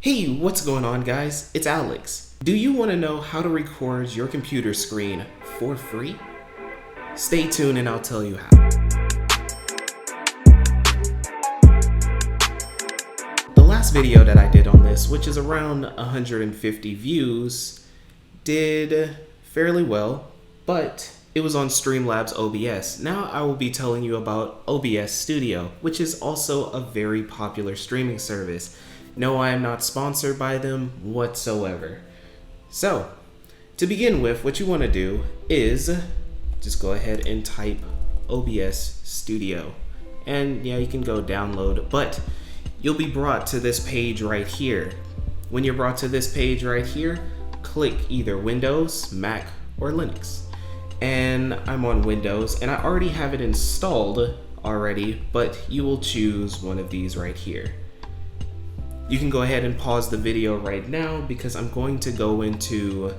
Hey, what's going on guys? It's Alex. Do you want to know how to record your computer screen for free? Stay tuned and I'll tell you how. The last video that I did on this, which is around 150 views, did fairly well, but it was on Streamlabs OBS. Now I will be telling you about OBS Studio, which is also a very popular streaming service. No, I am not sponsored by them whatsoever. So, to begin with, what you want to do is just go ahead and type OBS Studio. And yeah, you can go download, but you'll be brought to this page right here. When you're brought to this page right here, click either Windows, Mac, or Linux. And I'm on Windows, and I already have it installed already, but you will choose one of these right here. You can go ahead and pause the video right now because I'm going to go into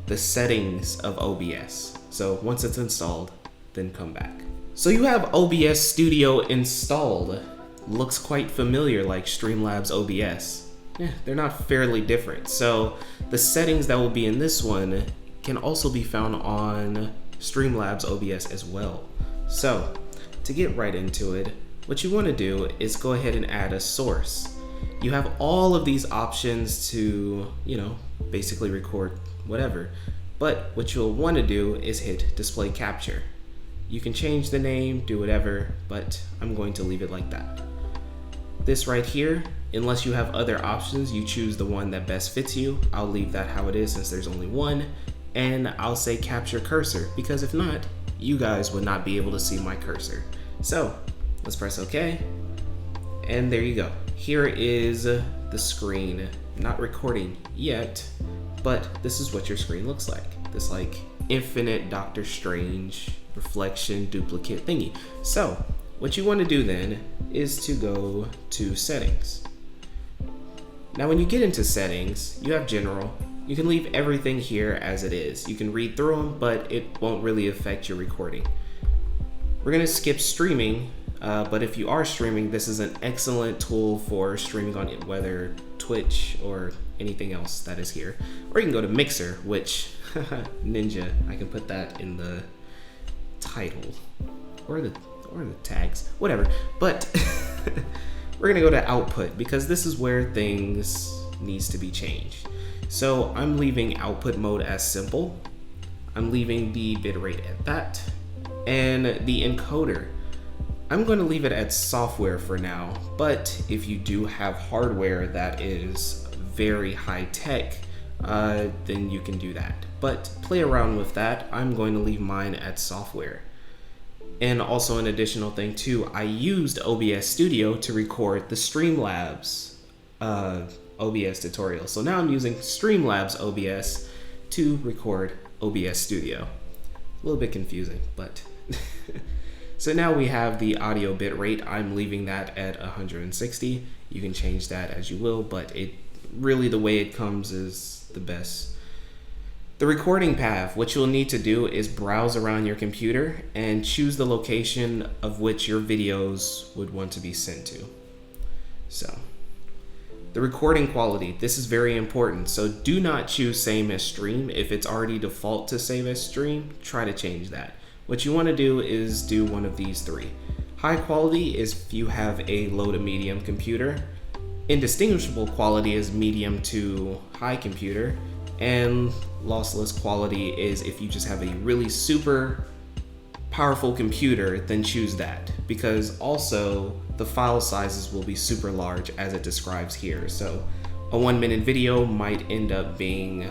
the settings of OBS. So once it's installed, then come back. So you have OBS Studio installed. Looks quite familiar like Streamlabs OBS. Yeah, they're not fairly different. So the settings that will be in this one can also be found on Streamlabs OBS as well. So to get right into it, what you want to do is go ahead and add a source. You have all of these options to, basically record whatever. But what you'll want to do is hit display capture. You can change the name, do whatever, but I'm going to leave it like that. This right here, unless you have other options, you choose the one that best fits you. I'll leave that how it is since there's only one. And I'll say capture cursor, because if not, you guys would not be able to see my cursor. So let's press OK. And there you go. Here is the screen. Not recording yet, but this is what your screen looks like. This like infinite Doctor Strange reflection duplicate thingy. So what you want to do then is to go to settings. Now when you get into settings, you have general. You can leave everything here as it is. You can read through them, but it won't really affect your recording. We're gonna skip streaming. But if you are streaming, this is an excellent tool for streaming on whether Twitch or anything else that is here. Or you can go to Mixer, which Ninja, I can put that in the title or the tags, whatever. But we're gonna go to output because this is where things needs to be changed. So I'm leaving output mode as simple. I'm leaving the bitrate at that, and the encoder. I'm going to leave it at software for now, but if you do have hardware that is very high tech, then you can do that. But play around with that. I'm going to leave mine at software. And also an additional thing too, I used OBS Studio to record the Streamlabs OBS tutorial. So now I'm using Streamlabs OBS to record OBS Studio. A little bit confusing, but... So now we have the audio bitrate. I'm leaving that at 160. You can change that as you will, but it really the way it comes is the best. The recording path, what you'll need to do is browse around your computer and choose the location of which your videos would want to be sent to. So the recording quality, this is very important. So do not choose same as stream. If it's already default to save as stream, try to change that. What you want to do is do one of these three. High quality is if you have a low to medium computer. Indistinguishable quality is medium to high computer. And lossless quality is if you just have a really super powerful computer, then choose that. Because also the file sizes will be super large as it describes here. So a 1-minute video might end up being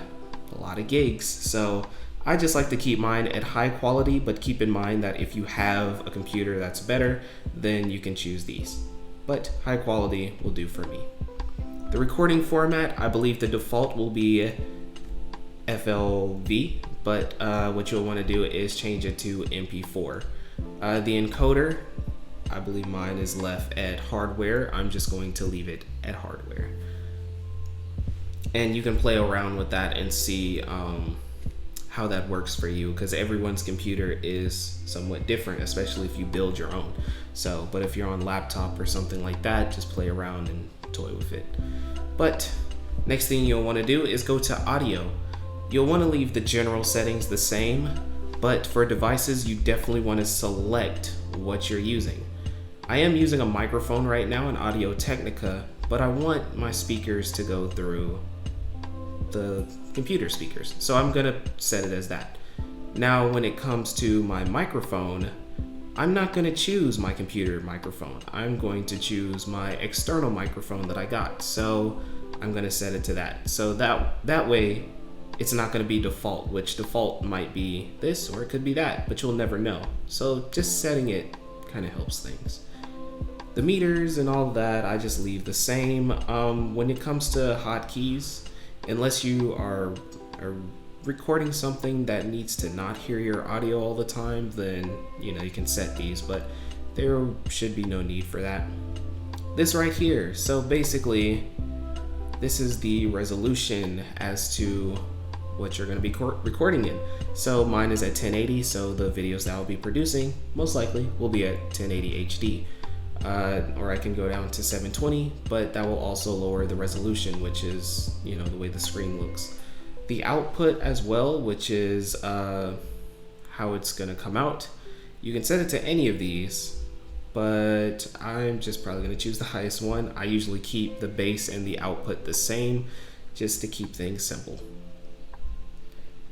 a lot of gigs. So I just like to keep mine at high quality, but keep in mind that if you have a computer that's better, then you can choose these. But high quality will do for me. The recording format, I believe the default will be FLV, but what you'll want to do is change it to MP4. The encoder, I believe mine is left at hardware. I'm just going to leave it at hardware. And you can play around with that and see how that works for you, because everyone's computer is somewhat different, especially if you build your own. So, but if you're on laptop or something like that, just play around and toy with it. But Next thing you'll want to do is go to audio. You'll want to leave the general settings the same, but for devices you definitely want to select what you're using. I am using a microphone right now in Audio Technica, but I want my speakers to go through the computer speakers, so I'm gonna set it as that. Now when it comes to my microphone, I'm not gonna choose my computer microphone. I'm going to choose my external microphone that I got, so I'm gonna set it to that. So that way it's not gonna be default, which default might be this or it could be that, but you'll never know. So just setting it kind of helps things. The meters and all of that, I just leave the same. When it comes to hotkeys, unless you are recording something that needs to not hear your audio all the time, then you can set these, but there should be no need for that. This right here, so basically this is the resolution as to what you're going to be recording in. So mine is at 1080, so the videos that I'll be producing most likely will be at 1080 HD. Or I can go down to 720, but that will also lower the resolution, which is the way the screen looks. The output as well, which is how it's gonna come out. You can set it to any of these, but I'm just probably gonna choose the highest one. I usually keep the base and the output the same, just to keep things simple.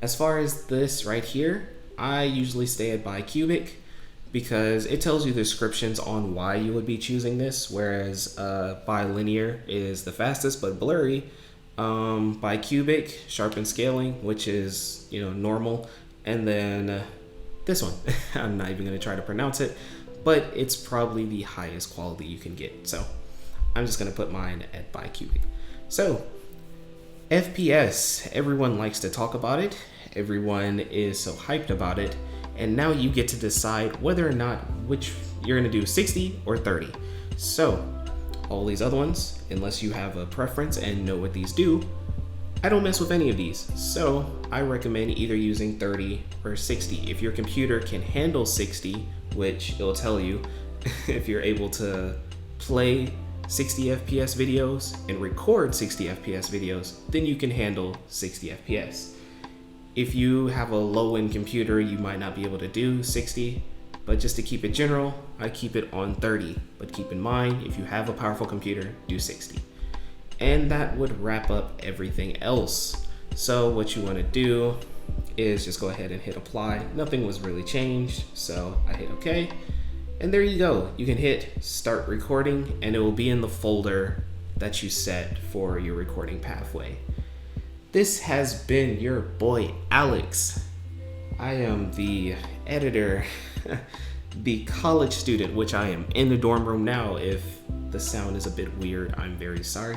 As far as this right here, I usually stay at bicubic, because it tells you the descriptions on why you would be choosing this, whereas bilinear is the fastest but blurry. Bicubic, sharpen scaling, which is normal, and then this one I'm not even going to try to pronounce it, but it's probably the highest quality you can get, so I'm just going to put mine at bicubic. So FPS, everyone likes to talk about it, everyone is so hyped about it, and now you get to decide whether or not which you're gonna do, 60 or 30. So all these other ones, unless you have a preference and know what these do, I don't mess with any of these. So I recommend either using 30 or 60. If your computer can handle 60, which it'll tell you if you're able to play 60 FPS videos and record 60 FPS videos, then you can handle 60 FPS. If you have a low-end computer, you might not be able to do 60, but just to keep it general, I keep it on 30. But keep in mind, if you have a powerful computer, do 60. And that would wrap up everything else. So what you want to do is just go ahead and hit apply. Nothing was really changed, so I hit OK. And there you go. You can hit start recording, and it will be in the folder that you set for your recording pathway. This has been your boy Alex. I am the editor, the college student, which I am in the dorm room now. If the sound is a bit weird, I'm very sorry.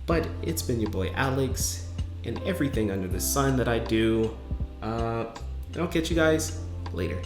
But it's been your boy Alex, and everything under the sun that I do. And I'll catch you guys later.